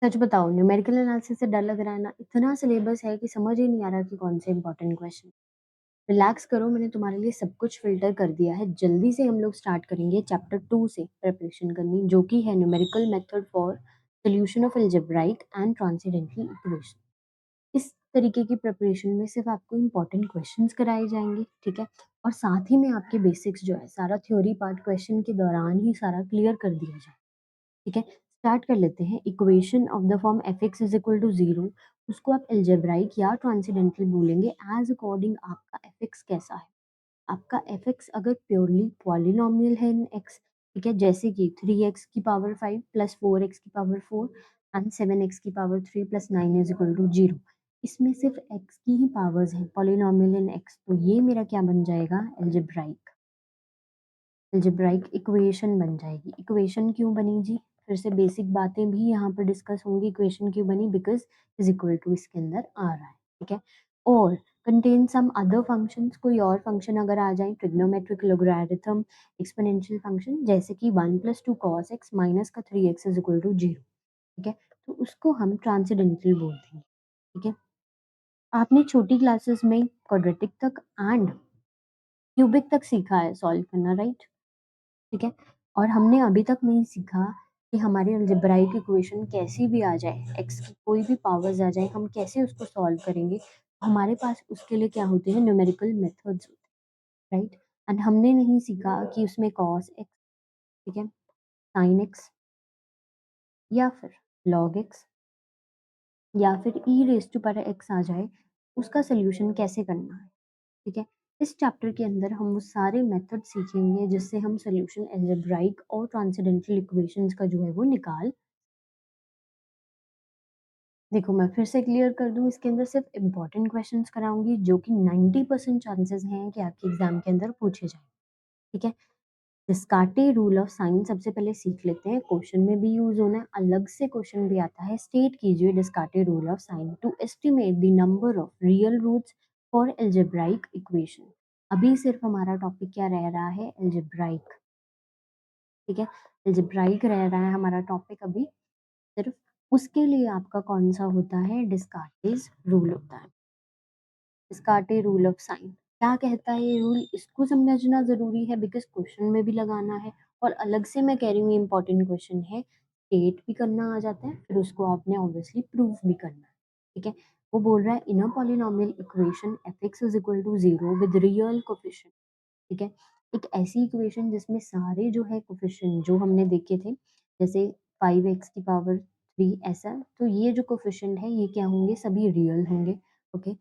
सच बताऊँ numerical analysis से डर लग रहा है ना, इतना सिलेबस है कि समझ ही नहीं आ रहा कि कौन से इंपॉर्टेंट क्वेश्चन। रिलैक्स करो, मैंने तुम्हारे लिए सब कुछ फ़िल्टर कर दिया है। जल्दी से हम लोग स्टार्ट करेंगे चैप्टर 2 से प्रिपरेशन करनी, जो कि है numerical method for solution of algebraic and transcendental equation. इस तरीके की प्रिपरेशन में सिर्फ़ आपको इम्पोर्टेंट क्वेश्चंस कराए जाएँगे, ठीक है? और साथ ही में आपके बेसिक्स जो है, सारा थ्योरी पार्ट क्वेश्चन के दौरान ही सारा क्लियर कर दिया जाए। ठीक है, स्टार्ट कर लेते हैं। Equation of the form f x is equal to zero, उसको आप एल्जेब्राइक या ट्रांसेंडेंटल बोलेंगे एज अकॉर्डिंग आपका एफ एक्स कैसा है। आपका एफ एक्स अगर प्योरली पॉलिनोमियल है इन एक्स, ठीक है, जैसे कि 3x⁵ plus 4x⁴ and 7x⁵ plus 9 is equal to zero, इसमें सिर्फ एक्स की ही पावर्स हैं पॉलिनोमियल इन एक्स, तो ये मेरा क्या बन जाएगा, एल्जेब्राइक। अलजेब्राइक इक्वेशन बन जाएगी। इक्वेशन क्यों बनी जी? फिर से बेसिक बातें भी यहाँ पर डिस्कस होंगी। इक्वेशन क्यों बनी? बिकॉज़ इज़ इक्वल टू इसके अंदर आ रहा है, ठीक है? और कंटेन सम अदर फंक्शंस, कोई और फंक्शन अगर आ जाए, ट्रिग्नोमेट्रिक, लोगरिथम, एक्सपोनेंशियल फंक्शन, जैसे कि 1 + 2 cos x माइनस का 3x इज़ इक्वल टू 0, ठीक है? तो उसको हम ट्रांसेंडेंटल बोलते हैं, ठीक है? आपने छोटी क्लासेस में क्वाड्रेटिक तक एंड क्यूबिक तक सीखा है सॉल्व करना, राइट? ठीक है? और हमने अभी तक नहीं सीखा कि हमारी अलजेब्राइक इक्वेशन कैसी भी आ जाए, एक्स की कोई भी पावर्स आ जाए, हम कैसे उसको सॉल्व करेंगे। हमारे पास उसके लिए क्या होते हैं, न्यूमेरिकल मेथड्स होते हैं, राइट? एंड हमने नहीं सीखा कि उसमें कॉस एक्स, ठीक है, साइन एक्स या फिर लॉग एक्स या फिर e raise to power x आ जाए, उसका सॉल्यूशन कैसे करना है, ठीक है? इस चैप्टर के अंदर हम वो सारे मेथड सीखेंगे जिससे हम सॉल्यूशन अलजेब्राइक और ट्रांसेंडेंटल इक्वेशंस का जो है वो निकाल। देखो, मैं फिर से क्लियर कर दूँ, इसके अंदर सिर्फ़ इम्पोर्टेंट क्वेश्चंस कराऊँगी जो कि 90% चांसेस हैं कि आपके एग्ज़ाम के अंदर पूछे जाएँ, ठीक है? डिस्कार्टे रूल ऑफ साइन सबसे पहले सीख लेते हैं, क्वेश्चन में भी यूज़ होना है, अलग से क्वेश्चन भी आता है। स्टेट कीजिए Descartes rule of sign to estimate the number of real roots for algebraic equation. अभी सिर्फ़ हमारा टॉपिक क्या रह रहा है, अलजेब्राइक, ठीक है? अलजेब्राइक रह रहा है हमारा टॉपिक अभी सिर्फ़। उसके लिए आपका कौन-सा होता है, डिस्कार्टेस रूल होता है। डिस्कार्टे रूल ऑफ साइन क्या कहता है ये रूल, इसको समझना ज़रूरी है बिकॉज़ क्वेश्चन में भी लगाना है। और अलग से मैं कह रही हूँ, ये इंपॉर्टेंट क्वेश्चन है, स्टेट भी करना आ जाता है, फिर उसको आपने ऑब्वियसली प्रूव भी करना है, ठीक है? वो बोल रहा है in a polynomial equation f x is equal to 0 with real coefficient, ठीक है? एक ऐसी इक्वेशन जिसमें सारे जो है कोएफिशिएंट जो हमने देखे थे, जैसे 5x⁵ ऐसा, तो ये जो कोएफिशिएंट है ये क्या होंगे, सभी रियल होंगे, ओके?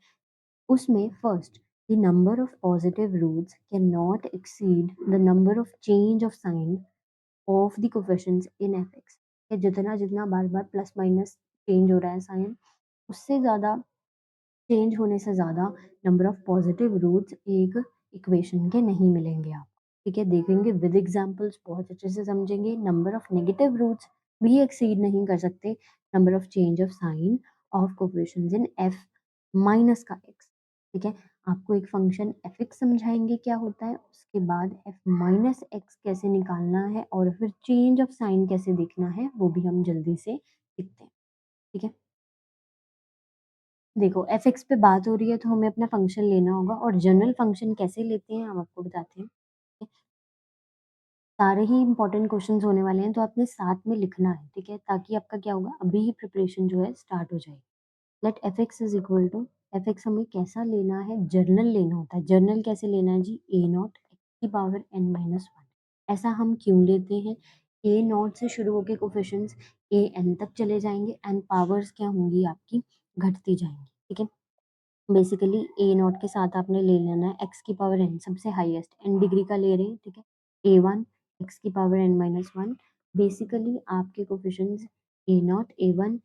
उसमें first the number of positive roots can not exceed the number of change of sign of the coefficients in f x. जितना जितना बार बार प्लस माइनस चेंज हो रहा है साइन, उससे ज़्यादा चेंज होने से ज़्यादा नंबर ऑफ पॉजिटिव रूट्स एक इक्वेशन के नहीं मिलेंगे आप, ठीक है? देखेंगे विद एग्जांपल्स, बहुत अच्छे से समझेंगे। नंबर ऑफ नेगेटिव रूट्स भी एक्सीड नहीं कर सकते number of change of sign of coefficients in F minus का एक्स, ठीक है? आपको एक फंक्शन एफ एक्स समझाएंगे क्या होता है, उसके बाद एफ माइनस एक्स कैसे निकालना है और फिर चेंज ऑफ साइन कैसे देखना है, वो भी हम जल्दी से सीखते हैं, ठीक है? देखो, एफ(x) पे बात हो रही है तो हमें अपना फ़ंक्शन लेना होगा और जनरल फ़ंक्शन कैसे लेते हैं हम आपको बताते हैं। ठीक है? सारे ही इम्पोर्टेंट क्वेश्चंस होने वाले हैं तो आपने साथ में लिखना है, ठीक है? ताकि आपका क्या होगा, अभी ही प्रिपरेशन जो है स्टार्ट हो जाएगी। लेट एफ(x) इज़ इक्वल टू, एफ(x) हमें कैसा लेना है, जर्नल लेना होता है। जर्नल कैसे लेना है जी, a0 x की पावर n-1। ऐसा हम क्यों लेते हैं, a0 से शुरू होके कोएफिशिएंट्स an तक चले जाएँगे एंड पावर्स क्या होंगी आपकी, घटती जाएँगी, ठीक है? बेसिकली ए नॉट के साथ आपने ले लेना है एक्स की पावर एन, सबसे हाईएस्ट एन डिग्री का ले रहे हैं, ठीक है? ए वन एक्स की power n minus one, basically आपके coefficients a not a one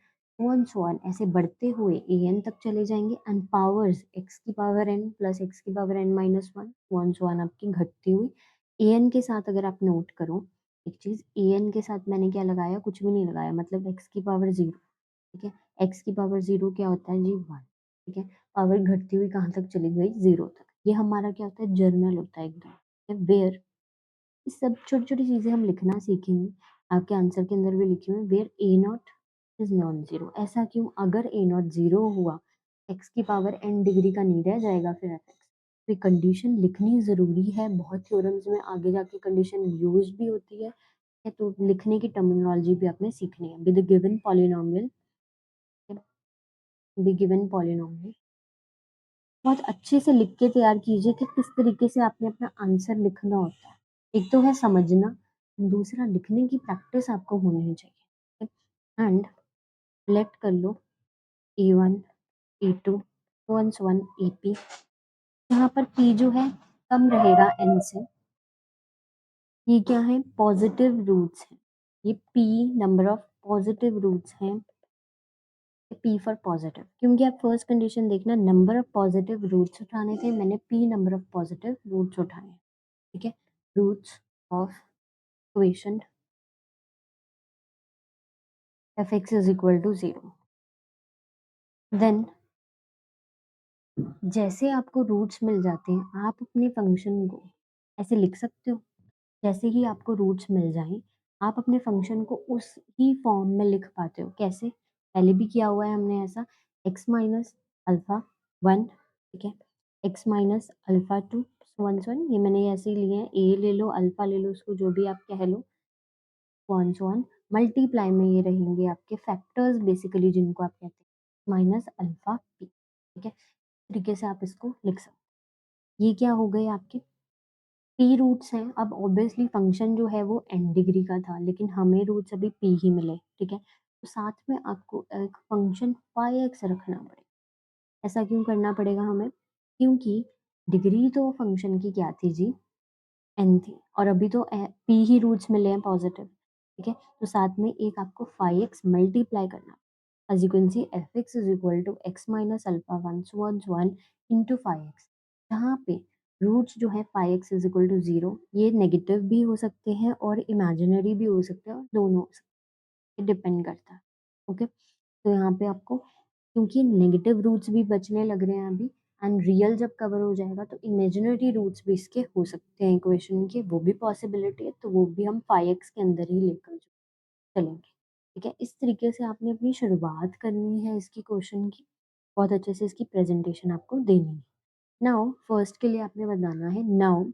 so on ऐसे बढ़ते हुए ए एन तक चले जाएंगे एंड पावर्स एक्स की पावर एन प्लस एक्स की power n minus one so on आपकी घटती हुई। ए एन के साथ अगर आप नोट करो एक चीज़, ए एन के साथ मैंने क्या लगाया, कुछ भी नहीं लगाया, मतलब एक्स की पावर जीरो, ठीक है? एक्स की पावर ज़ीरो क्या होता है जी, 1, ठीक है? पावर घटती हुई कहाँ तक चली गई, 0 तक। ये हमारा क्या होता है, जर्नल होता है एकदम, ठीक है? वेयर ये सब छोटी-छोटी चीज़ें हम लिखना सीखेंगे, आपके आंसर के अंदर भी लिखी हुई है, where a nought is non zero. ऐसा क्यों? अगर ए नॉट जीरो हुआ, एक्स की पावर एन डिग्री का नहीं रह जाएगा फिर एफ एक्स। तो ये कंडीशन लिखनी ज़रूरी है, बहुत थ्योरम्स में आगे जाके कंडीशन यूज भी होती है, तो लिखने की टर्मिनोलॉजी भी आपने सीखनी है। With given polynomial, be given polynomial बहुत अच्छे से लिख के तैयार कीजिए कि किस तरीके से आपने अपना आंसर लिखना होता है। एक तो है समझना, दूसरा लिखने की प्रैक्टिस आपको होनी ही चाहिए। एंड लेट कर लो E1, E2, so on so on, EP। यहाँ पर P जो है कम रहेगा N से। ये क्या है? पॉजिटिव रूट्स हैं। ये P number of positive roots हैं। P फॉर पॉजिटिव, क्योंकि आप फर्स्ट कंडीशन देखना, नंबर ऑफ पॉजिटिव रूट्स उठाने थे, मैंने P number of positive roots उठाए हैं। ठीक है, roots of equation fx is equal to 0। Then जैसे आपको रूट्स मिल जाते हैं, आप अपने फंक्शन को ऐसे लिख सकते हो। जैसे ही आपको रूट्स मिल जाएं, आप अपने फंक्शन को उस ही फॉर्म में लिख पाते हो। कैसे? पहले भी किया हुआ है हमने ऐसा, x माइनस अल्फा वन, ठीक है, x minus alpha two, so one so one. ये मैंने ऐसे ही लिए हैं, a ले लो, अल्फा ले लो, उसको जो भी आप कह लो, सो वन। मल्टीप्लाई में ये रहेंगे आपके फैक्टर्स बेसिकली, जिनको आप कहते हैं माइनस अल्फा पी। ठीक है, इस तरीके से आप इसको लिख सकते हैं। ये क्या हो गए आपके पी रूट्स हैं। अब ऑब्वियसली फंक्शन जो है वो एन डिग्री का था, लेकिन हमें रूट्स अभी पी ही मिले। ठीक है, तो साथ में आपको एक फंक्शन फाई एक्स रखना पड़ेगा। ऐसा क्यों करना पड़ेगा हमें? क्योंकि डिग्री तो फंक्शन की क्या थी जी? एन थी, और अभी तो पी ही रूट्स मिले हैं पॉजिटिव। ठीक है, तो साथ में एक आपको फाई एक्स मल्टीप्लाई करना। As you can see f x is equal to x minus alpha one so one into phi x, जहाँ पे रूट्स जो है phi x is equal to 0, ये नेगेटिव भी हो सकते हैं और इमेजिनरी भी हो सकते हैं, और दोनों हो सकते हैं, डिपेंड करता है। ओके, तो यहाँ पे आपको, क्योंकि नेगेटिव रूट्स भी बचने लग रहे हैं अभी, एंड रियल जब कवर हो जाएगा तो इमेजिनरी रूट्स भी इसके हो सकते हैं इक्वेशन के, वो भी पॉसिबिलिटी है, तो वो भी हम फाई एक्स के अंदर ही लेकर चलेंगे। ठीक है, इस तरीके से आपने अपनी शुरुआत करनी है इसकी क्वेश्चन की, बहुत अच्छे से इसकी प्रेजेंटेशन आपको देनी है। नाउ फर्स्ट के लिए आपने बताना है, नाउ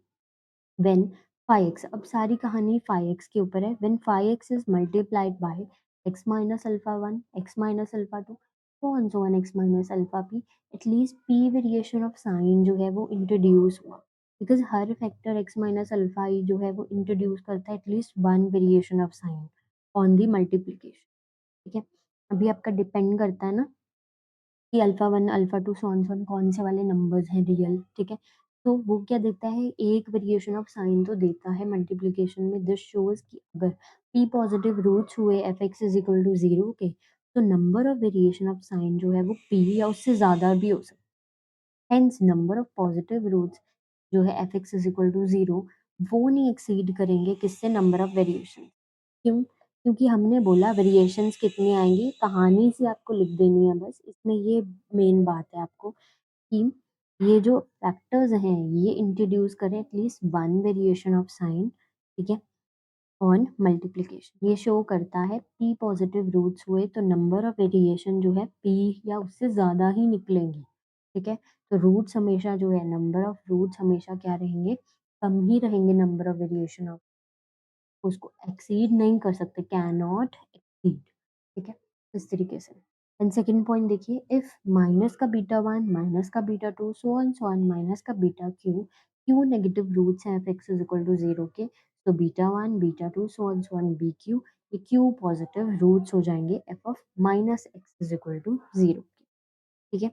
व्हेन फाई एक्स, अब सारी कहानी फाई एक्स के ऊपर है। When phi x is multiplied by x minus alpha one, x minus alpha two, so one x minus alpha p, at least p variation of sign जो है वो introduce हुआ। बिकॉज हर factor x minus alpha e जो है वो introduce करता है at least one variation of sign on the multiplication. ठीक है, अभी आपका डिपेंड करता है ना कि alpha one alpha two so on कौन से वाले नंबर्स हैं रियल। ठीक है, तो वो क्या देता है, एक वेरिएशन ऑफ साइन तो देता है मल्टीप्लिकेशन में। दिस शोज कि अगर पी पॉजिटिव रूट्स हुए f x is equal to 0 के, तो number of variation of sign जो है वो पी या उससे ज़्यादा भी हो सकता है। Hence number of positive roots जो है f x is equal to 0, वो नहीं एक्सीड करेंगे किससे? Number of variation. क्यों? क्योंकि हमने बोला वेरिएशंस कितनी आएंगी, कहानी से आपको लिख देनी है बस। इसमें ये मेन बात है आपको कि ये जो फैक्टर्स हैं ये इंट्रोड्यूस करें at least one variation of sign. ठीक है, ऑन मल्टीप्लिकेशन ये शो करता है पी पॉजिटिव रूट्स हुए तो नंबर ऑफ वेरिएशन जो है पी या उससे ज़्यादा ही निकलेंगी। ठीक है, तो रूट्स हमेशा जो है, नंबर ऑफ रूट्स हमेशा क्या रहेंगे? कम ही रहेंगे नंबर ऑफ वेरिएशन ऑफ, उसको एक्सीड नहीं कर सकते, कैन नॉट एक्सीड। ठीक है, इस तरीके से। एंड सेकंड पॉइंट देखिए, इफ माइनस का बीटा वन, माइनस का beta two, so on minus का beta q, q negative roots हैं f x is equal to 0 के, तो beta one beta two so on b q, ये q positive roots हो जाएंगे f of minus x is equal to 0 के। ठीक है,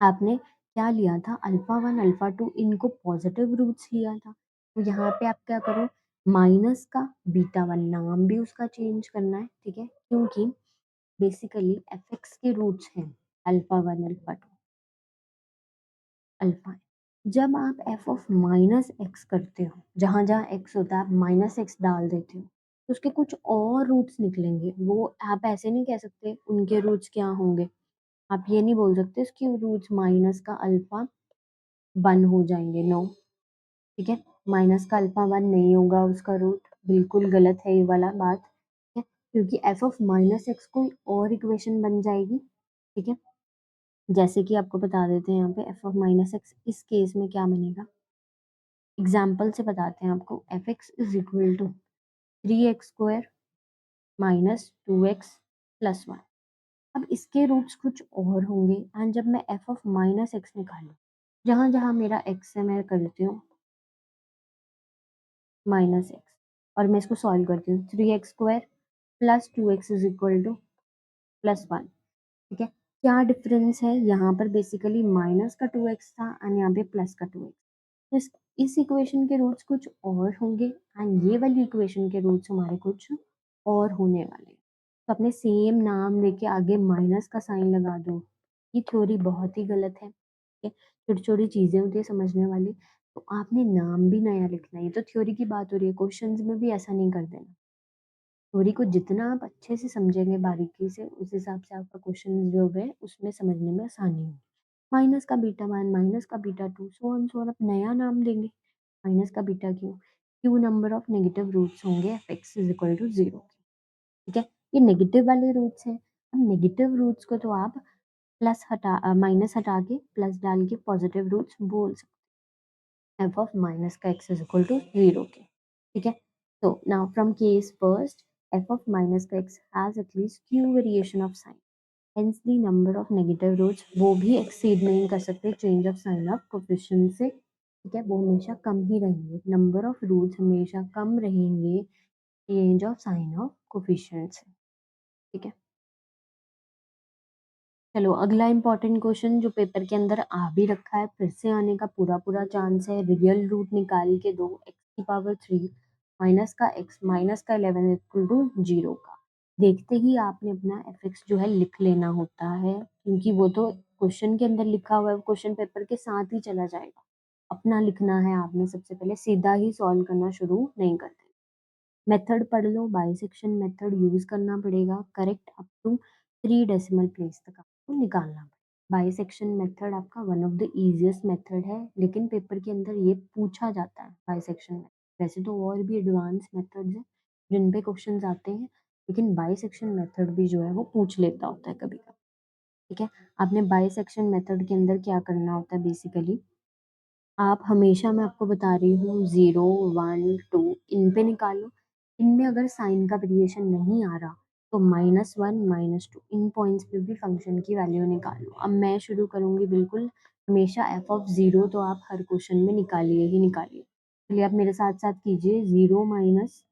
आपने क्या लिया था? अल्फा वन अल्फा टू, इनको पॉजिटिव रूट्स लिया था, तो यहाँ पे आप क्या करो, माइनस का बीटा वन, नाम भी उसका चेंज करना है। ठीक है, क्योंकि बेसिकली एफ एक्स के रूट्स हैं alpha one alpha to, alpha. जब आप एफ ऑफ माइनस एक्स करते हो, जहाँ जहाँ एक्स होता है आप माइनस एक्स डाल देते हो, तो उसके कुछ और रूट्स निकलेंगे। वो आप ऐसे नहीं कह सकते उनके रूट्स क्या होंगे, आप ये नहीं बोल सकते उसके रूट्स माइनस का अल्फा वन हो जाएंगे, नो। ठीक है, माइनस का अल्फा वन नहीं होगा उसका रूट, बिल्कुल गलत है ये वाला बात। ठीक है, क्योंकि एफ ऑफ माइनस एक्स कोई और इक्वेशन बन जाएगी, ठीक है। जैसे कि आपको बता देते हैं यहाँ पे एफ ऑफ माइनस एक्स इस केस में क्या बनेगा, एग्जाम्पल से बताते हैं आपको। F x is equal to 3x² minus 2x plus 1। अब इसके रूट्स कुछ और होंगे एंड जब मैं एफ ऑफ माइनस एक्स निकालूँ, जहाँ जहाँ मेरा एक्स है मैं कर लेती हूँ माइनस एक्स, और मैं इसको सॉल्व करती हूँ। 3x² plus 2x is equal two plus 1, ठीक है। क्या डिफरेंस है यहाँ पर, बेसिकली माइनस का 2x था एंड यहाँ पे प्लस का 2x। तो इस इक्वेशन के रूट्स कुछ और होंगे एंड ये वाली इक्वेशन के रूट्स हमारे कुछ और होने वाले हैं। तो अपने सेम नाम लेके आगे माइनस का साइन लगा दो, ये थ्योरी बहुत ही गलत है, ठीक है। छोटी छोटी चीजें होती है समझने वाली, तो आपने नाम भी नया लिखना है। ये तो थ्योरी की बात हो रही है, क्वेश्चंस में भी ऐसा नहीं कर देना। थ्योरी को जितना आप अच्छे से समझेंगे बारीकी से, उस हिसाब से आपका क्वेश्चन जो है उसमें समझने में आसानी होगी। माइनस का बीटा वन, माइनस का beta two, so on so on, आप नया नाम देंगे। माइनस का beta q, q number of negative roots होंगे f x is equal to 0, ठीक है। ये नेगेटिव वाले रूट्स हैं। अब नेगेटिव रूट्स को तो आप माइनस हटा के प्लस डाल के पॉजिटिव रूट्स बोल सकते हैं। एफ ऑफ माइनस का एक्स इज इक्वल टू 0 के, ठीक है। So now from case first, f of minus x has at least q variation of sign. Hence the number of negative roots वो भी exceed नहीं कर सकते change of sign of coefficient से, ठीक है। वो हमेशा कम ही रहेंगे, number of roots हमेशा कम रहेंगे change of sign of coefficient से, ठीक है। चलो अगला इंपॉर्टेंट क्वेश्चन जो पेपर के अंदर आ भी रखा है, फिर से आने का पूरा पूरा चांस है। रियल रूट निकाल के दो, x⁻³ माइनस का x माइनस का 11 इक्वल टू 0 का। देखते ही आपने अपना एफ एक्स जो है लिख लेना होता है, क्योंकि वो तो क्वेश्चन के अंदर लिखा हुआ है, क्वेश्चन पेपर के साथ ही चला जाएगा। अपना लिखना है आपने सबसे पहले, सीधा ही सॉल्व करना शुरू नहीं करते। मेथड पढ़ लो, बाइसेक्शन मेथड यूज करना पड़ेगा, correct up to 3 decimal place तक आपको निकालना पड़ेगा। बाइसेक्शन मेथड आपका one of the easiest method है, लेकिन पेपर के अंदर ये पूछा जाता है बाइसेक्शन मेथड। वैसे तो और भी एडवांस मेथड्स हैं जिन पे क्वेश्चंस आते हैं, लेकिन बाइसेक्शन मेथड भी जो है वो पूछ लेता होता है कभी कभी, ठीक है। आपने बाइसेक्शन मेथड के अंदर क्या करना होता है, बेसिकली आप हमेशा, मैं आपको बता रही हूँ, 0 1 2 इन पे निकालो। इनमें अगर साइन का वेरिएशन नहीं आ रहा तो -1 -2 इन पॉइंट्स पे भी फंक्शन की वैल्यू निकालो। अब मैं शुरू करूँगी, बिल्कुल हमेशा एफ ऑफ 0 तो आप हर क्वेश्चन में निकालिए ही निकालिए। चलिए आप मेरे साथ साथ कीजिए, 0 माइनस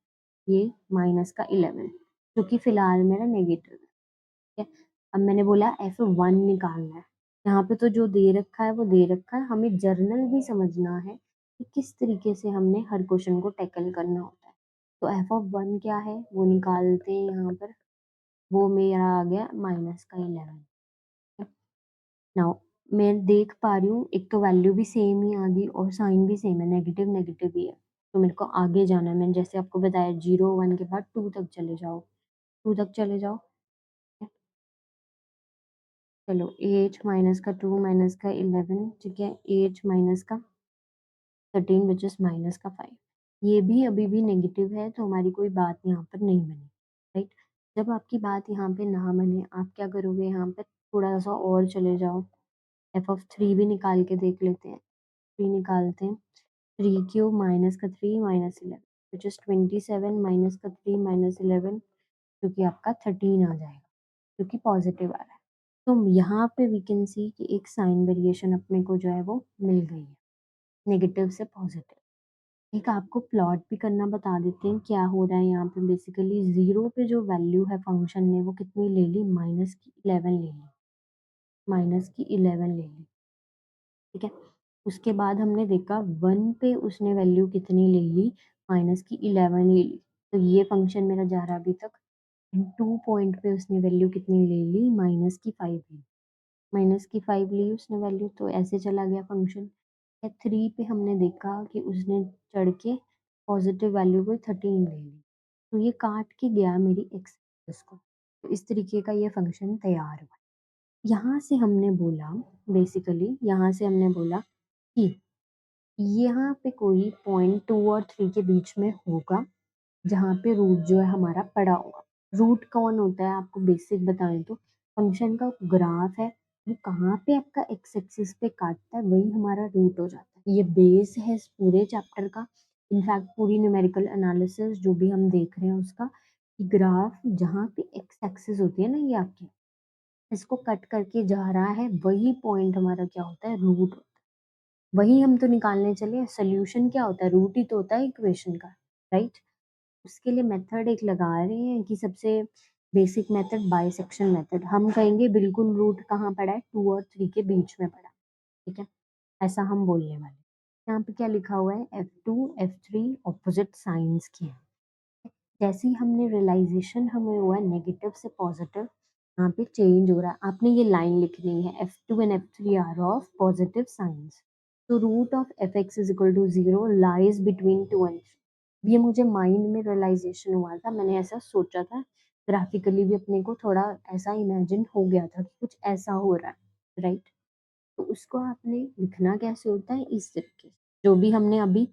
ये माइनस का 11, जो कि फिलहाल मेरा नेगेटिव है, ठीक है। अब मैंने बोला F1 निकालना है। यहाँ पे तो जो दे रखा है वो दे रखा है, हमें जर्नल भी समझना है कि किस तरीके से हमने हर क्वेश्चन को टैकल करना होता है। तो F(1) क्या है वो निकालते हैं यहाँ पर, वो मेरा आ गया माइनस का 11। नाउ मैं देख पा रही हूँ एक तो वैल्यू भी सेम ही आ गई और साइन भी सेम है, नेगेटिव नेगेटिव ही है। तो मेरे को आगे जाना है, मैंने जैसे आपको बताया 0 1 के बाद 2 तक चले जाओ, 2 तक चले जाओ। चलो एट माइनस का 2 माइनस का 11, ठीक है। एट माइनस का 13 विच इज माइनस का 5। ये भी अभी भी नेगेटिव है, तो हमारी कोई बात यहाँ पर नहीं बनी, राइट। जब आपकी बात यहाँ पे ना बने, आप क्या करोगे, यहाँ पे थोड़ा सा और चले जाओ, एफ ऑफ 3 भी निकाल के देख लेते हैं। 3 निकालते हैं, 3 क्यूब माइनस का 3 माइनस 11 विच इज 27 माइनस का 3 माइनस 11, जो कि आपका 13 आ जाएगा, जो कि पॉजिटिव आ रहा है। तो यहाँ पे वी कैन सी कि एक साइन वेरिएशन अपने को जो है वो मिल गई है, नेगेटिव से पॉजिटिव। एक आपको प्लॉट भी करना बता देते हैं क्या हो रहा है यहाँ पे। बेसिकली 0 पे जो वैल्यू है फंक्शन ने वो कितनी ले ली, माइनस की 11 ले ली, माइनस की 11 ले ली, ठीक है। उसके बाद हमने देखा 1 पे उसने वैल्यू कितनी ले ली, माइनस की 11 ले ली। तो ये फंक्शन मेरा जा रहा अभी तक। 2 पॉइंट पे उसने वैल्यू कितनी ले ली, माइनस की 5 ली, माइनस की 5 ली उसने वैल्यू, तो ऐसे चला गया फंक्शन। या 3 पे हमने देखा कि उसने चढ़ के पॉजिटिव वैल्यू को 13 ले ली, तो ये काट के गया मेरी एक्स एक्सिस को। तो इस तरीके का ये फंक्शन तैयार हुआ। यहाँ से हमने बोला, बेसिकली यहाँ से हमने बोला कि यहाँ पे कोई पॉइंट 2 और 3 के बीच में होगा, जहाँ पे रूट जो है हमारा पड़ा होगा। रूट कौन होता है आपको बेसिक बताएँ तो फंक्शन का ग्राफ है, वो कहाँ पे आपका एक्स एक्सिस पे काटता है वही हमारा रूट हो जाता है। ये बेस है इस पूरे चैप्टर का। इनफैक्ट पूरी न्यूमेरिकल एनालिसिस जो भी हम देख रहे हैं उसका, कि ग्राफ जहाँ पे एक्स एक्सिस होती है ना ये आपकी, इसको कट करके जा रहा है वही पॉइंट हमारा क्या होता है, रूट होता है। वही हम तो निकालने चले, सॉल्यूशन क्या होता है, रूट ही तो होता है इक्वेशन का, राइट? उसके लिए मेथड एक लगा रहे हैं कि सबसे बेसिक मेथड बाइसेक्शन मेथड। हम कहेंगे बिल्कुल रूट कहाँ पड़ा है, 2 और 3 के बीच में पड़ा है, ठीक है? ऐसा हम बोलने वाले हैं। यहाँ पे क्या लिखा हुआ है, F2, F3 ऑपोजिट साइन्स के हैं। जैसे ही हमने रियलाइज़ेशन हमें हुआ नेगेटिव से पॉजिटिव, यहाँ पे चेंज हो रहा है। आपने ये लाइन लिखनी है, F2 and F3 are of positive signs. तो root of Fx is equal to 0 lies between 2 and 3। ये मुझे माइंड में रियलाइज़ेशन हुआ था, मैंने ऐसा सोचा था, ग्राफिकली भी अपने को थोड़ा ऐसा इमेजिन हो गया था कि कुछ ऐसा हो रहा है, राइट? तो उसको आपने लिखना कैसे होता है, इस तरीके से। जो भी हमने अभी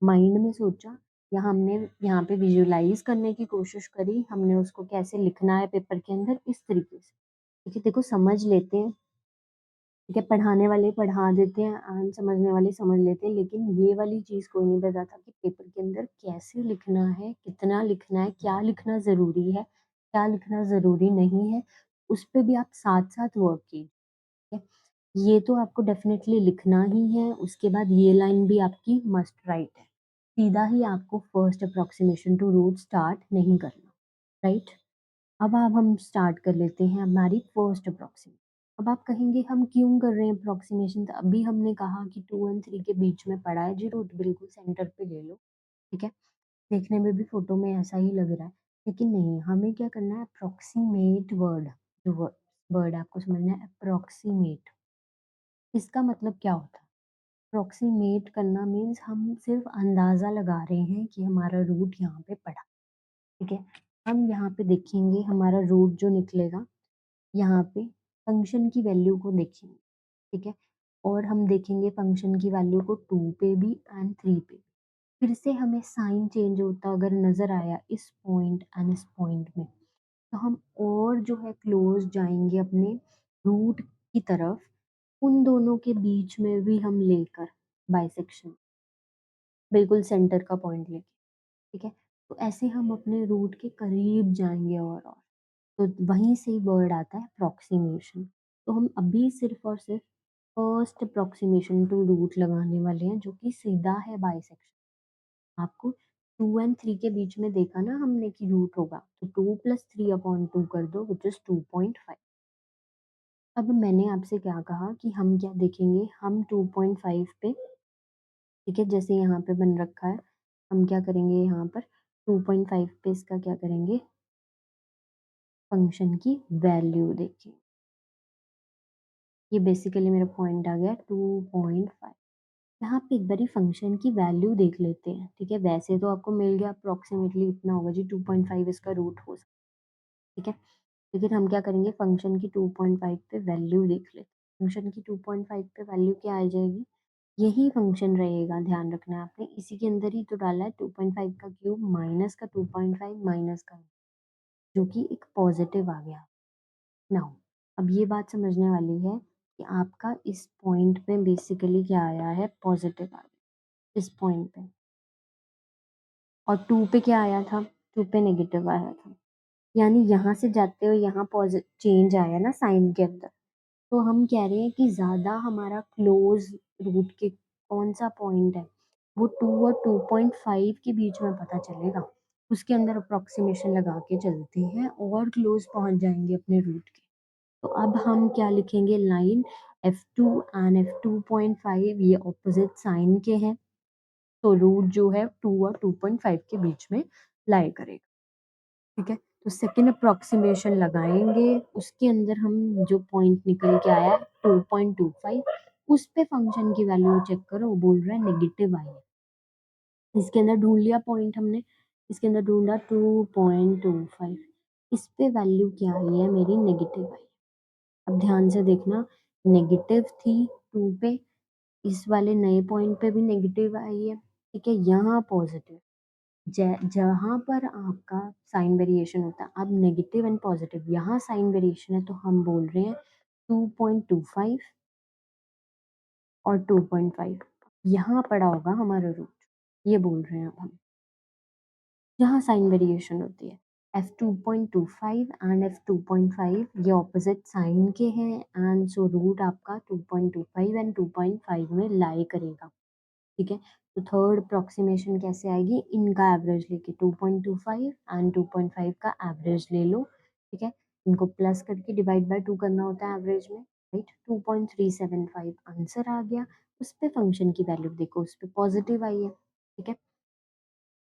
माइंड में सोचा या हमने यहाँ पे विजुअलाइज करने की कोशिश करी, हमने उसको कैसे लिखना है पेपर के अंदर, इस तरीके से। ठीक है, देखो समझ लेते हैं, ठीक है, पढ़ाने वाले पढ़ा देते हैं, समझने वाले समझ लेते हैं, लेकिन ये वाली चीज़ कोई नहीं बताता कि पेपर के अंदर कैसे लिखना है, कितना लिखना है, क्या लिखना ज़रूरी है, क्या लिखना ज़रूरी नहीं है, उस पे भी आप साथ-साथ वर्क कीजिए। है। ये तो आपको डेफ़िनेटली लिखना ही है, उसके बाद ये लाइन भी आपकी मस्ट राइट है। सीधा ही आपको first approximation to root start नहीं करना, राइट? अब हम स्टार्ट कर लेते हैं हमारी फर्स्ट अप्रॉक्सिमेशन। अब आप कहेंगे हम क्यों कर रहे हैं अप्रॉक्सिमेशन? तो अभी हमने कहा कि 2 एंड 3 के बीच में पड़ा है जी रूट, बिल्कुल सेंटर पे ले लो, ठीक है? देखने में भी फ़ोटो में ऐसा ही लग रहा है, लेकिन नहीं, हमें क्या करना है, अप्रॉक्सिमेट वर्ड, जो वर्ड आपको समझना है अप्रॉक्सिमेट। इसका मतलब क्या होता है? अप्रॉक्सिमेट करना मीन्स हम सिर्फ अंदाज़ा लगा रहे हैं कि हमारा रूट यहाँ पे पड़ा, ठीक है? हम यहाँ पे देखेंगे हमारा रूट जो निकलेगा, यहाँ पे फंक्शन की वैल्यू को देखेंगे, ठीक है? और हम देखेंगे फंक्शन की वैल्यू को 2 पे भी एंड 3 पे भी। फिर से हमें साइन चेंज होता अगर नज़र आया इस पॉइंट एंड इस पॉइंट में, तो हम और जो है क्लोज़ जाएँगे अपने रूट की तरफ, उन दोनों के बीच में भी हम लेकर बाइसेक्शन, बिल्कुल सेंटर का पॉइंट लेके, ठीक है? तो ऐसे हम अपने रूट के करीब जाएँगे और। तो वहीं से वर्ड आता है अप्रॉक्सिमेशन। तो हम अभी सिर्फ़ और सिर्फ़ फर्स्ट अप्रॉक्सिमेशन टू रूट लगाने वाले हैं, जो कि सीधा है बाइसेक्शन। आपको 2 एंड 3 के बीच में देखा ना हमने कि रूट होगा, तो 2 प्लस 3 अपॉन 2 कर दो व्हिच इज़ 2.5। अब मैंने आपसे क्या कहा कि हम क्या देखेंगे, हम 2.5 पे, ठीक है, जैसे यहाँ पे बन रखा है, हम क्या करेंगे यहाँ पर 2.5 पे इसका क्या करेंगे, फंक्शन की वैल्यू देखें। ये बेसिकली मेरा पॉइंट आ गया 2.5। यहाँ पे एक बारी फंक्शन की वैल्यू देख लेते हैं, ठीक है? वैसे तो आपको मिल गया अप्रॉक्सिमेटली इतना होगा जी, 2.5 इसका रूट हो सकता है, ठीक है? लेकिन हम क्या करेंगे, फंक्शन की 2.5 पे वैल्यू देख लेते हैं। फंक्शन की 2.5 पे वैल्यू क्या आ जाएगी? यही फंक्शन रहेगा, ध्यान रखना है आपने, इसी के अंदर ही तो डाला है 2.5 का क्यूब माइनस का 2.5 माइनस का, जो कि एक पॉजिटिव आ गया। नाउ अब ये बात समझने वाली है कि आपका इस पॉइंट पे बेसिकली क्या आया है, पॉजिटिव आ गया इस पॉइंट पे, और 2 पे क्या आया था, 2 पे नेगेटिव आया था। यानी यहाँ से जाते हुए यहाँ चेंज आया ना साइन के अंदर। तो हम कह रहे हैं कि ज़्यादा हमारा क्लोज़ रूट के कौन-सा पॉइंट है, वो 2 और 2.5 के बीच में पता चलेगा। उसके अंदर अप्रॉक्सिमेशन लगा के चलते हैं और क्लोज़ पहुँच जाएँगे अपने रूट के। तो अब हम क्या लिखेंगे, लाइन F2 एंड F2.5 ये ऑपोज़िट साइन के हैं, तो रूट जो है 2 और 2.5 के बीच में लाई करेगा, ठीक है? तो सेकंड अप्रॉक्सिमेशन लगाएँगे, उसके अंदर हम जो पॉइंट निकल के आया 2.25, उस पे फंक्शन की वैल्यू चेक करो, वो बोल रहा है नेगेटिव आई है। इसके अंदर ढूँढ लिया पॉइंट हमने, इसके अंदर ढूँढा 2.25, इस पे वैल्यू क्या आई है मेरी, नेगेटिव आई है। अब ध्यान से देखना, नेगेटिव थी 2 पे, इस वाले नए पॉइंट पे भी नेगेटिव आई है, ठीक है? यहाँ पॉज़िटिव, जहाँ पर आपका साइन वेरिएशन होता है, अब नेगेटिव एंड पॉजिटिव यहाँ साइन वेरिएशन है, तो हम बोल रहे हैं 2.25 और 2.5 यहाँ पड़ा होगा हमारा रूट, ये बोल रहे हैं अब हम। जहाँ साइन वेरिएशन होती है, f2.25 एंड f2.5 ये ऑपोजिट साइन के हैं, एंड सो रूट आपका 2.25 एंड 2.5 में लाई करेगा। ठीक है, तो थर्ड अप्रोक्सीमेशन कैसे आएगी, इनका एवरेज लेके 2.25 एंड 2.5 का एवरेज ले लो। ठीक है, इनको प्लस करके डिवाइड बाय 2 करना होता है एवरेज में, राइट। 2.375 आंसर आ गया। उस पे फंक्शन की वैल्यू देखो, उस पे पॉजिटिव आई है। ठीक है,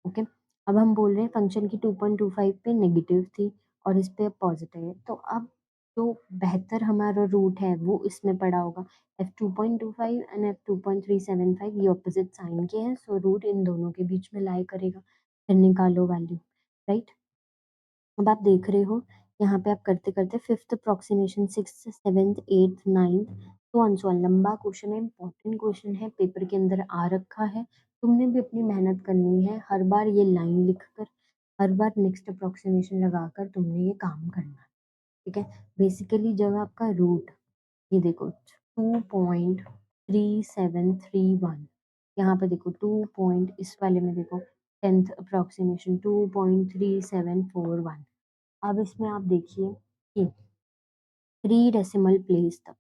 ओके। अब हम बोल रहे हैं फंक्शन की 2.25 पे नेगेटिव थी और इस पे पॉजिटिव है, तो अब जो बेहतर हमारा रूट है वो इसमें पड़ा होगा। f2.25 एंड f2.375 ये ऑपोजिट साइन के हैं, सो रूट इन दोनों के बीच में लाई करेगा। फिर निकालो वैल्यू, राइट। अब आप देख रहे हो यहाँ पे आप करते करते fifth approximation, six, seventh, eighth, ninth, तो ऑन सो ऑन। लंबा क्वेश्चन है, इंपॉर्टेंट क्वेश्चन है, पेपर के अंदर आ रखा है। तुमने भी अपनी मेहनत करनी है, हर बार ये लाइन लिखकर, हर बार नेक्स्ट अप्रोक्सीमेशन लगाकर तुमने ये काम करना है। ठीक है, बेसिकली जब आपका रूट, ये देखो 2.3731, यहाँ पे देखो 2 पॉइंट, इस वाले में देखो टेंथ अप्रोक्सीमेशन 2.3741। अब इसमें आप देखिए कि 3 डेसिमल प्लेस तक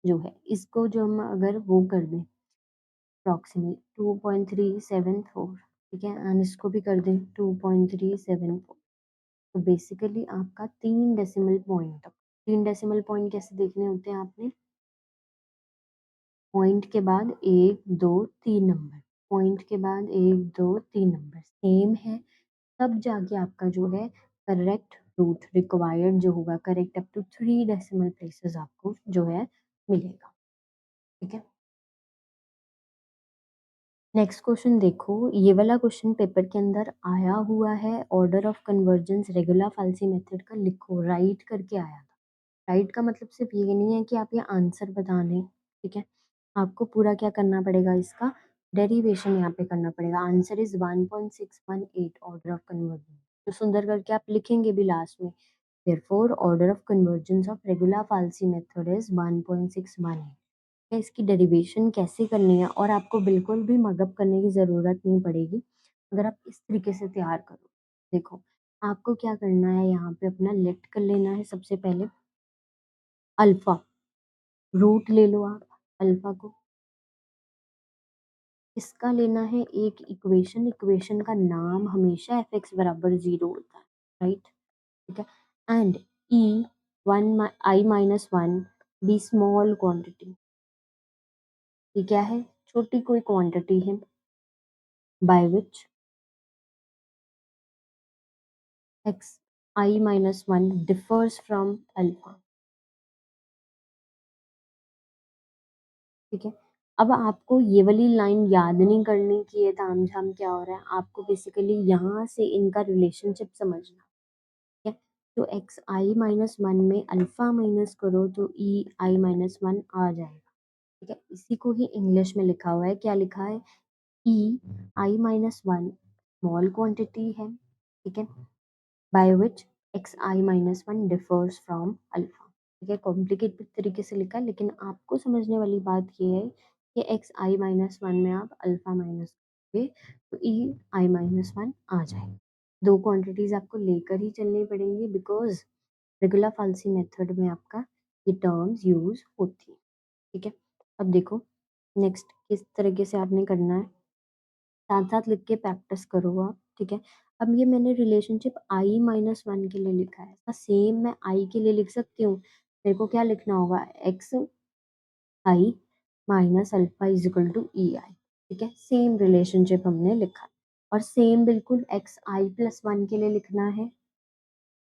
जो है, इसको जो हम अगर वो कर दें अप्रॉक्सीमेट 2.374, ठीक है, एंड इसको भी कर दें 2.374, तो बेसिकली आपका 3 डेसिमल पॉइंट तक। 3 डेसिमल पॉइंट कैसे देखने होते हैं आपने, पॉइंट के बाद 1 2 3 नंबर, पॉइंट के बाद 1 2 3 नंबर सेम है, तब जाके आपका जो है करेक्ट रूट रिक्वायर्ड जो होगा, correct up to 3 decimal places आपको जो है मिलेगा। ठीक है, नेक्स्ट क्वेश्चन देखो, ये वाला क्वेश्चन पेपर के अंदर आया हुआ है, order of convergence regular falsi method का लिखो, राइट करके आया था। राइट का मतलब सिर्फ ये नहीं है कि आप ये आंसर बता दें। ठीक है, आपको पूरा क्या करना पड़ेगा, इसका डेरिवेशन यहाँ पे करना पड़ेगा। Answer is 1.618 order of convergence, तो सुंदर करके आप लिखेंगे भी लास्ट में। therefore order of convergence of regular falsi method is 1.618 है। इसकी डेरिवेशन कैसे करनी है, और आपको बिल्कुल भी मगअप करने की ज़रूरत नहीं पड़ेगी अगर आप इस तरीके से तैयार करो। देखो, आपको क्या करना है, यहाँ पे अपना लेट कर लेना है सबसे पहले अल्फ़ा, रूट ले लो आप अल्फ़ा को, इसका लेना है एक इक्वेशन, इक्वेशन का नाम हमेशा f(x) बराबर 0 होता है, राइट। ठीक है, and e 1 i-1 be small quantity, ये क्या है, छोटी कोई क्वांटिटी है, by which x i-1 differs from alpha. ठीक है, अब आपको ये वाली लाइन याद नहीं करनी कि ये तामझाम क्या हो रहा है, आपको बेसिकली यहाँ से इनका रिलेशनशिप समझना है। तो x i-1 में अल्फा माइनस करो तो e i-1 आ जाएगा। ठीक है, इसी को ही इंग्लिश में लिखा हुआ है, क्या लिखा है, e i-1 स्मॉल क्वांटिटी है, ठीक है, by which xi-1 differs from alpha. ठीक है, कॉम्प्लिकेटेड तरीके से लिखा है, लेकिन आपको समझने वाली बात ये है कि xi-1 में आप अल्फा माइनस करोगे तो ei-1 आ जाए। दो क्वांटिटीज आपको लेकर ही चलनी पड़ेंगी, बिकॉज रेगुलर फाल्सी मेथड में आपका ये टर्म्स यूज होती है। ठीक है, अब देखो नेक्स्ट किस तरीके से आपने करना है, साथ-साथ लिख के प्रैक्टिस करो आप। ठीक है, अब ये मैंने रिलेशनशिप i-1 के लिए लिखा है, ऐसा सेम मैं i के लिए लिख सकती हूँ। मेरे को क्या लिखना होगा, x i minus alpha is equal to e i. ठीक है, सेम रिलेशनशिप हमने लिखा है, और सेम बिल्कुल x i+1 के लिए लिखना है,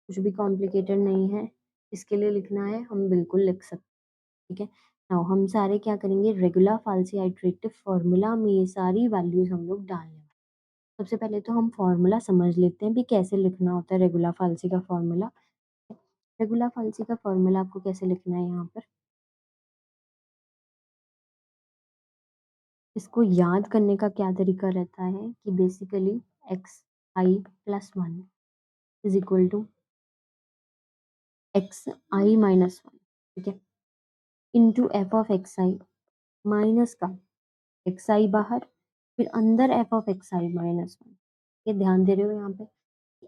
कुछ भी कॉम्प्लिकेटेड नहीं है, इसके लिए लिखना है, हम बिल्कुल लिख सकते हैं। ठीक है, नाउ हम सारे क्या करेंगे, रेगुलर फाल्सी आइटरेटिव फॉर्मूला में ये सारी वैल्यूज हम लोग डालने हैं। सबसे पहले तो हम फॉर्मूला समझ लेते हैं भी कैसे लिखना होता है रेगुलर फाल्सी का फॉर्मूला। रेगुलर फाल्सी का फॉर्मूला आपको कैसे लिखना है, यहाँ पर इसको याद करने का क्या तरीका रहता है कि basically x i plus one is equal to x i minus one, ठीक है, into f of x i minus का एक्स आई बाहर, फिर अंदर f of x i minus one. ये ध्यान दे रहे हो यहाँ पे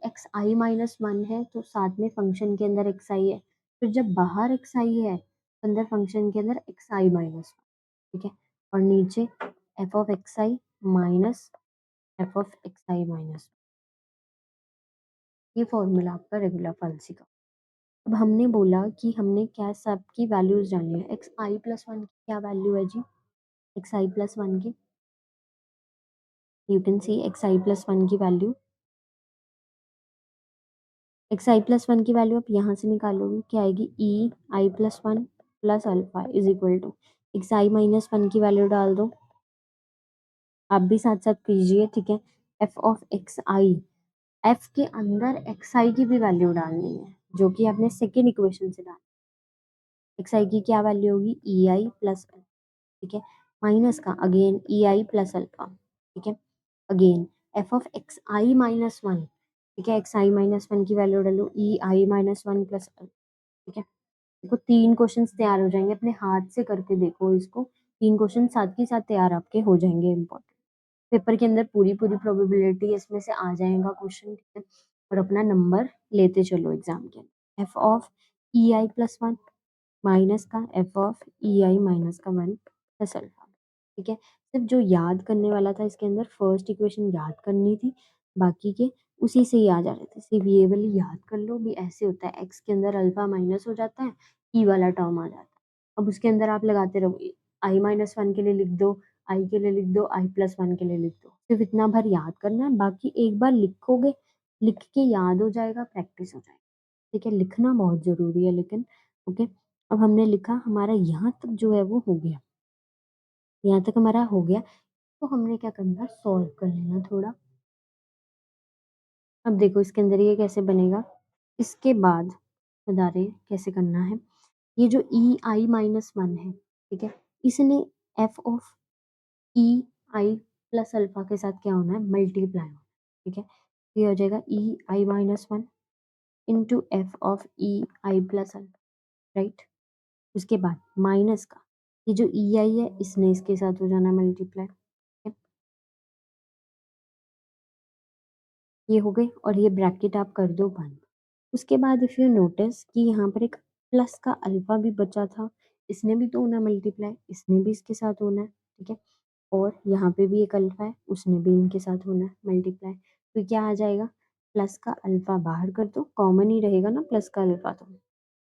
एक्स आई माइनस वन है तो साथ में फंक्शन के अंदर एक्स आई है, फिर जब बाहर एक्स आई है तो अंदर फंक्शन के अंदर एक्स आई माइनस वन, ठीक है, और नीचे F of x i minus F of x i minus, ये फॉर्मूला आपका रेगुलर फंक्शन का। अब हमने बोला कि हमने क्या सब की वैल्यूज जाननी है, एक्स आई प्लस वन की क्या वैल्यू है जी, एक्स आई प्लस वन की, you can see x i plus one की value, x i plus one की वैल्यू आप यहाँ से निकालोगे क्या आएगी, e i plus one plus alpha is equal to x i minus one की वैल्यू डाल दो, आप भी साथ साथ कीजिए, ठीक है, f of x i, f के अंदर एक्स आई की भी वैल्यू डालनी है जो कि आपने सेकेंड इक्वेशन से डाली, एक्स आई की क्या वैल्यू होगी, ई आई प्लस, ठीक है, माइनस का again E i plus alpha, ठीक है, again F of x i minus one, ठीक है, एक्स आई माइनस वन की वैल्यू डालो ई आई माइनस वन प्लस, ठीक है, देखो तीन क्वेश्चंस तैयार हो जाएंगे, अपने हाथ से करके देखो इसको, तीन क्वेश्चन साथ के साथ तैयार आपके हो जाएंगे इंपॉर्टेंट, पेपर के अंदर पूरी पूरी प्रोबेबिलिटी इसमें से आ जाएगा क्वेश्चन, ठीक है, और अपना नंबर लेते चलो एग्जाम के अंदर, f of e i plus one minus का f of e i minus का वन प्लस अल्फा, ठीक है, सिर्फ जो याद करने वाला था इसके अंदर फर्स्ट इक्वेशन याद करनी थी, बाकी के उसी से ही आ जा रहे थे, सिर्फ ये वाली याद कर लो, भी ऐसे होता है एक्स के अंदर अल्फा माइनस हो जाता है, ई वाला टर्म आ जाता है, अब उसके अंदर आप लगाते रहो, आई माइनस वन के लिए लिख दो, आई के लिए लिख दो, आई प्लस वन के लिए लिख दो, सिर्फ इतना भर याद करना है, बाकी एक बार लिखोगे, लिख के याद हो जाएगा, प्रैक्टिस हो जाएगा, ठीक है, लिखना बहुत जरूरी है लेकिन, ओके, अब हमने लिखा हमारा यहाँ तक जो है वो हो गया, यहाँ तक हमारा हो गया, तो हमने क्या करना है, सॉल्व कर लेना थोड़ा, अब देखो इसके अंदर ये कैसे बनेगा, इसके बाद बता रहे हैं कैसे करना है, ये जो ई आई माइनस वन है, ठीक है, इसने F of e i plus alpha के साथ क्या होना है, मल्टीप्लाई होना है, ठीक है, तो ये हो जाएगा e i minus one into f of e i plus alpha, right, उसके बाद माइनस का ये जो ई आई है इसने इसके साथ हो जाना मल्टीप्लाई, ये हो गई, और ये ब्रैकेट आप कर दो बंद, उसके बाद इफ यू नोटिस कि यहाँ पर एक प्लस का अल्फा भी बचा था, इसने भी तो होना मल्टीप्लाई, इसने भी इसके साथ होना है, ठीक है, और यहाँ पे भी एक अल्फा है उसने भी इनके साथ होना है मल्टीप्लाई, तो क्या आ जाएगा, प्लस का अल्फा बाहर कर दो, कॉमन ही रहेगा ना प्लस का अल्फा, तो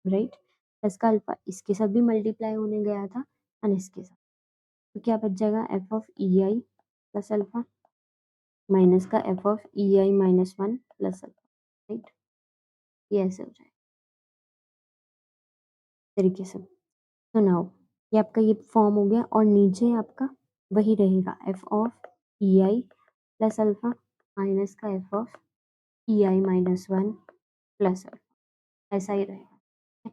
राइट, प्लस का अल्फा इसके साथ भी मल्टीप्लाई होने गया था और इसके साथ, तो क्या बच जाएगा, f of e i plus alpha minus का f of e i minus one plus alpha, right, ये ऐसे हो जाएगा तरीके से, तो नाउ ये आपका ये फॉर्म हो गया, और नीचे आपका वही रहेगा f of e i plus alpha minus का f of e i minus one plus alpha, ऐसा ही रहेगा, ठीक है?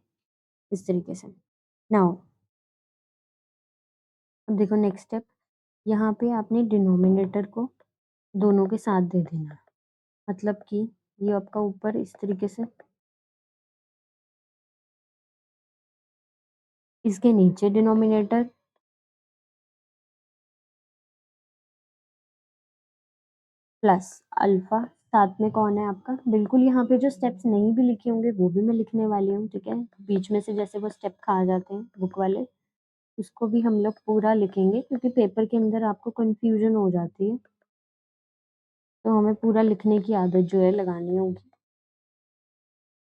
इस तरीके से, नाउ अब देखो नेक्स्ट स्टेप, यहाँ पे आपने डिनोमिनेटर को दोनों के साथ दे देना है, मतलब कि ये आपका ऊपर इस तरीके से, इसके नीचे डिनोमिनेटर प्लस अल्फा, साथ में कौन है आपका, बिल्कुल यहाँ पे जो स्टेप्स नहीं भी लिखे होंगे वो भी मैं लिखने वाली हूँ, ठीक है, बीच में से जैसे वो स्टेप खा जाते हैं बुक वाले, उसको भी हम लोग पूरा लिखेंगे क्योंकि पेपर के अंदर आपको कंफ्यूजन हो जाती है, तो हमें पूरा लिखने की आदत जो है लगानी होगी,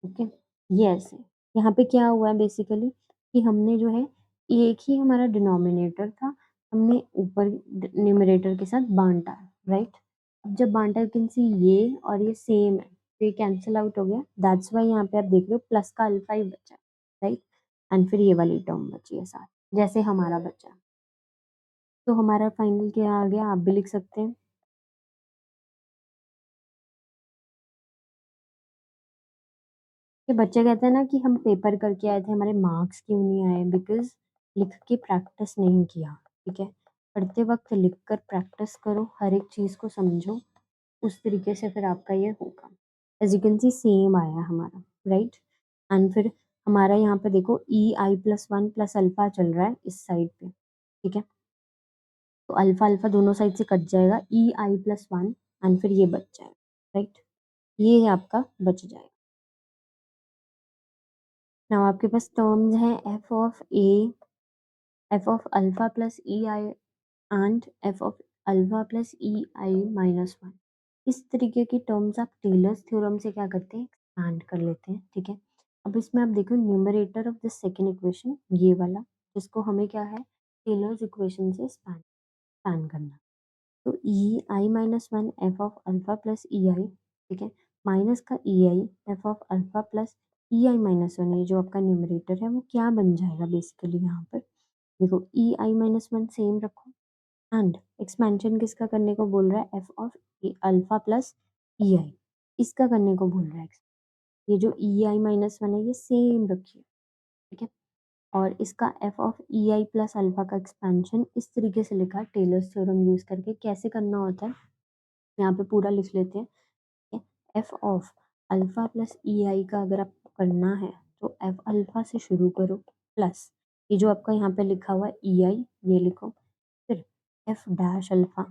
ओके, ये ऐसे, यहाँ पे क्या हुआ है बेसिकली कि हमने जो है एक ही हमारा डिनोमिनेटर था, हमने ऊपर न्यूमरेटर के साथ बांटा, राइट, अब जब बांटा यू कैन सी ये और ये सेम है तो ये कैंसिल आउट हो गया, दैट्स वाई यहाँ पे आप देख रहे हो प्लस का अल्फा ही बचा, राइट, एंड फिर ये वाली टर्म बची है साथ, जैसे हमारा बचा, तो हमारा फाइनल क्या आ गया, आप भी लिख सकते हैं, कि बच्चे कहते हैं ना कि हम पेपर करके आए थे हमारे मार्क्स क्यों नहीं आए, बिकॉज लिख के प्रैक्टिस नहीं किया, ठीक है, पढ़ते वक्त लिख कर प्रैक्टिस करो, हर एक चीज़ को समझो, उस तरीके से फिर आपका ये होगा। As you can C same आया हमारा, राइट? एंड फिर हमारा यहाँ पे देखो ei+1 प्लस अल्फ़ा चल रहा है इस साइड पे, ठीक है? तो अल्फ़ा-अल्फ़ा दोनों साइड से कट जाएगा, ei+1 एंड फिर ये बच जाएगा, राइट? ये आपका बच जाएगा। नाउ आपके पास टर्म्स हैं F of alpha plus ei and F of alpha plus ei-1। इस तरीके की टर्म्स आप टेलर्स थ्योरम से क्या करते हैं, एक्सपैंड कर लेते हैं, ठीक है? अब इसमें आप देखो numerator of the second equation ये वाला, जिसको हमें क्या है, टेलर्स इक्वेशन से स्पैन करना। तो ei-1 F of alpha plus ei, ठीक है? माइनस का ei F of alpha plus ei-1, ये जो आपका न्यूमरेटर है वो क्या बन जाएगा बेसिकली यहाँ पर, देखो ei-1 सेम रखो एंड एक्सपेंशन किसका करने को बोल रहा है, f of alpha plus ei, इसका करने को बोल रहा है। ये जो ei-1 है ये सेम रखिए, ठीक है? और इसका F of ei plus alpha का एक्सपेंशन इस तरीके से लिखा टेलर्स थ्योरम यूज करके। कैसे करना होता है, यहाँ पे पूरा लिख लेते हैं, ठीक है? F of alpha plus ei का अगर आपको करना है तो एफ अल्फा से शुरू करो, प्लस ये जो आपका यहाँ पे लिखा हुआ है ei, ये लिखो, फिर F dash alpha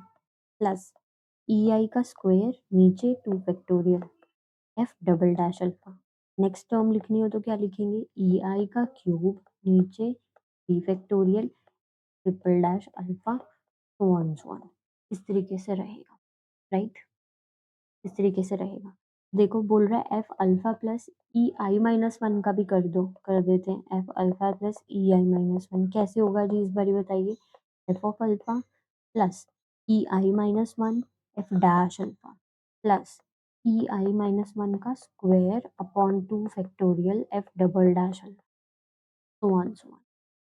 plus ei का स्क्वायर नीचे 2 factorial F double dash alpha. Next term लिखनी हो तो क्या लिखेंगे, ei का क्यूब नीचे 3 factorial triple dash alpha so on. इस तरीके से रहेगा, राइट? इस तरीके से रहेगा। देखो बोल रहा है एफ अल्फा प्लस ei-1 का भी कर दो, कर देते हैं एफ अल्फा प्लस ei-1। कैसे होगा जी, इस बार बताइए। F of alpha plus ei-1 F dash alpha plus ei-1 का square upon 2 factorial F double dash alpha so on.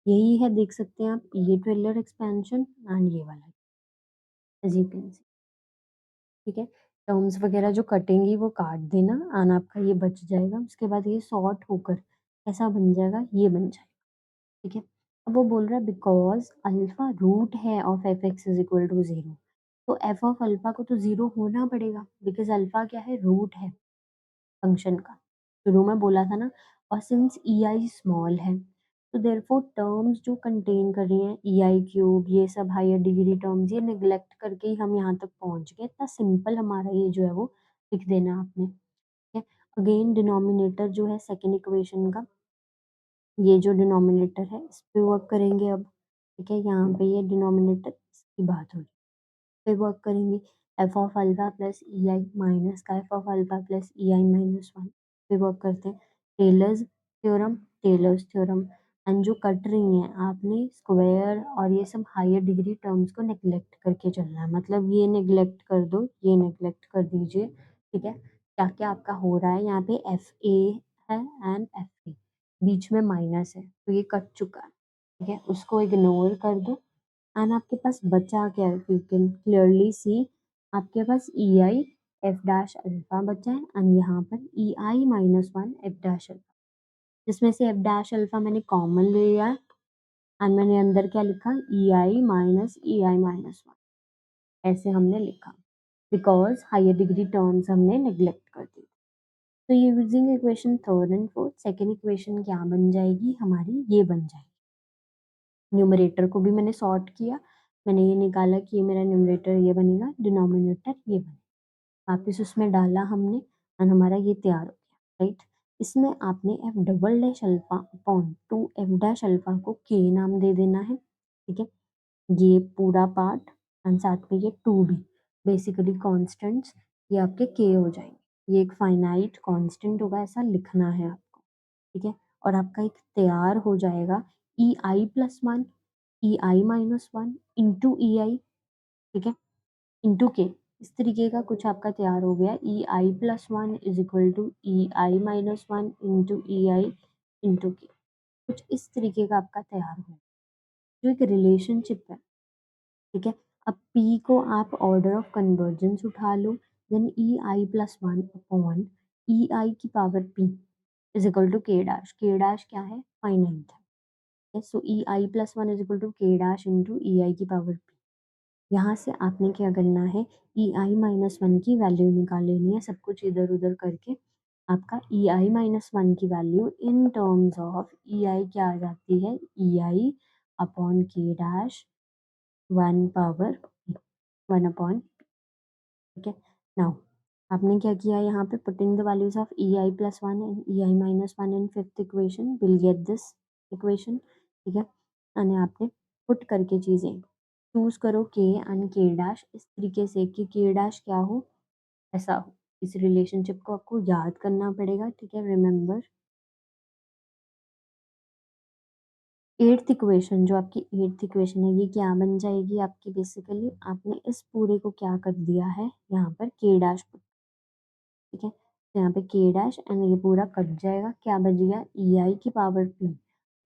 यही है, देख सकते हैं आप, ये टेलर एक्सपेंशन एंड ये वाला, एज यू कैन सी, ठीक है? टर्म्स वगैरह जो कटेंगी वो काट देना एंड आपका ये बच जाएगा। उसके बाद ये सॉर्ट होकर कैसा बन जाएगा, ये बन जाएगा, ठीक है? अब वो बोल रहा है बिकॉज अल्फा रूट है of f x is equal to 0, तो एफ ऑफ अल्फा को तो 0 होना पड़ेगा बिकॉज अल्फा क्या है, रूट है फंक्शन का, शुरू में बोला था ना। और सिंस ई आई स्मॉल है तो देयरफॉर टर्म्स जो कंटेन कर रही हैं ई आई क्यूब, ये सब हायर डिग्री टर्म्स, ये निगलेक्ट करके ही हम यहाँ तक पहुँच गए। इतना सिंपल हमारा ये जो है वो लिख देना आपने, ठीक है? अगेन डिनोमिनेटर जो है सेकेंड इक्वेशन का, ये जो डिनोमिनेटर है इस पे वर्क करेंगे अब, ठीक है? यहाँ पे ये डिनोमिनेटर इसकी बात हो रही है, पे वर्क करेंगे। F of alpha plus e i minus का f of alpha plus e i minus 1 पे वर्क करते हैं। टेलर्स थ्योरम एंड जो कट रही हैं आपने स्क्वायर और ये सब हायर डिग्री टर्म्स को नेग्लेक्ट करके चलना है, मतलब ये नेग्लेक्ट कर दो, ये नेग्लेक्ट कर दीजिए, ठीक है? क्या क्या आपका हो रहा है यहाँ पे, एफ ए है एंड एफ ए, बीच में माइनस है तो ये कट चुका है, ठीक है? उसको इग्नोर कर दो एंड आपके पास बचा क्या है, यू कैन क्लियरली सी, आपके पास ई आई एफ डैश अल्फा बचा है एंड यहाँ पर ei-1 एफ डैश अल्फा, जिसमें से एफ डैश अल्फा मैंने कॉमन ले लिया एंड मैंने अंदर क्या लिखा, ei-1 ऐसे हमने लिखा बिकॉज हायर डिग्री टर्म्स हमने नेग्लेक्ट कर दी। तो ये using equation third and fourth, second equation क्या बन जाएगी हमारी, ये बन जाएगी। न्यूमरेटर को भी मैंने सॉर्ट किया, मैंने ये निकाला कि ये मेरा न्यूमरेटर ये बनेगा, डिनोमिनेटर ये बनेगा, वापिस उसमें डाला हमने एंड हमारा ये तैयार हो गया, राइट? इसमें आपने F double dash alpha upon 2 F dash alpha को के नाम दे देना है, ठीक है? ये पूरा पार्ट एंड साथ में ये 2 भी बेसिकली कॉन्स्टेंट्स, ये आपके के हो जाएंगे, ये एक फाइनाइट कांस्टेंट होगा, ऐसा लिखना है आपको, ठीक है? और आपका एक तैयार हो जाएगा e i plus 1 E i minus 1 into e i, ठीक है, इंटू के। इस तरीके का कुछ आपका तैयार हो गया, e i plus 1 is equal to e i minus 1 into e i into k, कुछ इस तरीके का आपका तैयार हो गया, जो एक रिलेशनशिप है, ठीक है? अब P को आप ऑर्डर ऑफ कन्वर्जेंस उठा लो, then e i plus 1 upon e i की power P is equal to k dash, k dash क्या है, फाइनाइट है, so e i plus 1 is equal to k dash into e i की power P। यहाँ से आपने क्या करना है, EI माइनस 1 की वैल्यू निकाल लेनी है, सब कुछ इधर-उधर करके। आपका EI माइनस 1 की value in terms of EI क्या आ जाती है, EI upon K dash 1 power 1 upon, ठीक है। नाउ आपने क्या किया यहाँ पे, putting the values of EI plus 1 and EI minus 1 in fifth equation will get this equation, ठीक है। यानी आपने पुट करके चीजें चूज करो K एंड K डैश इस तरीके से कि K डैश क्या हो, ऐसा हो। इस रिलेशनशिप को आपको याद करना पड़ेगा, ठीक है। रिमेंबर एट्थ इक्वेशन, जो आपकी एट्थ इक्वेशन है, ये क्या बन जाएगी आपकी, बेसिकली आपने इस पूरे को क्या कर दिया है, यहाँ पर K डैश, ठीक है। तो यहाँ पे K डैश एंड ये पूरा कट जाएगा, क्या बच गया, EI की power P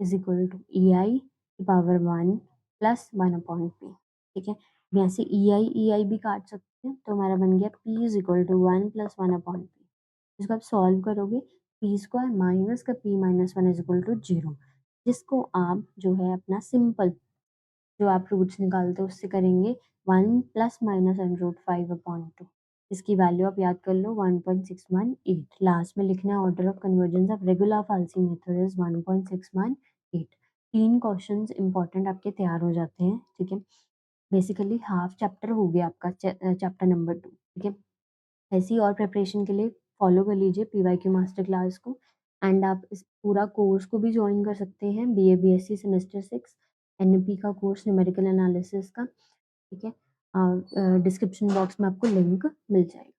is equal to EI की पावर 1 प्लस 1 अपॉन P, ठीक है। यहाँ से EI भी काट सकते हैं, तो हमारा बन गया P is equal to 1 plus 1 upon P। इसको आप सॉल्व करोगे, P स्क्वायर माइनस का P minus 1 is equal to 0, जिसको आप जो है अपना सिंपल जो आप रूट्स निकालते हो उससे करेंगे 1 plus minus under root 5 upon 2। इसकी वैल्यू आप याद कर लो 1.618। लास्ट में लिखना है order of convergence of regular falsi method is 1.618। तीन क्वेश्चंस इंपॉर्टेंट आपके तैयार हो जाते हैं, ठीक है। बेसिकली हाफ चैप्टर हो गया आपका चैप्टर नंबर 2, ठीक है। ऐसी और प्रिपरेशन के लिए फॉलो कर लीजिए PYQ मास्टर क्लास को, एंड आप इस पूरा कोर्स को भी ज्वाइन कर सकते हैं, BA BSc सेमेस्टर 6 NP का कोर्स न्यूमेरिकल एनालिसिस का, ठीक है। डिस्क्रिप्शन बॉक्स में आपको लिंक मिल जाएगा।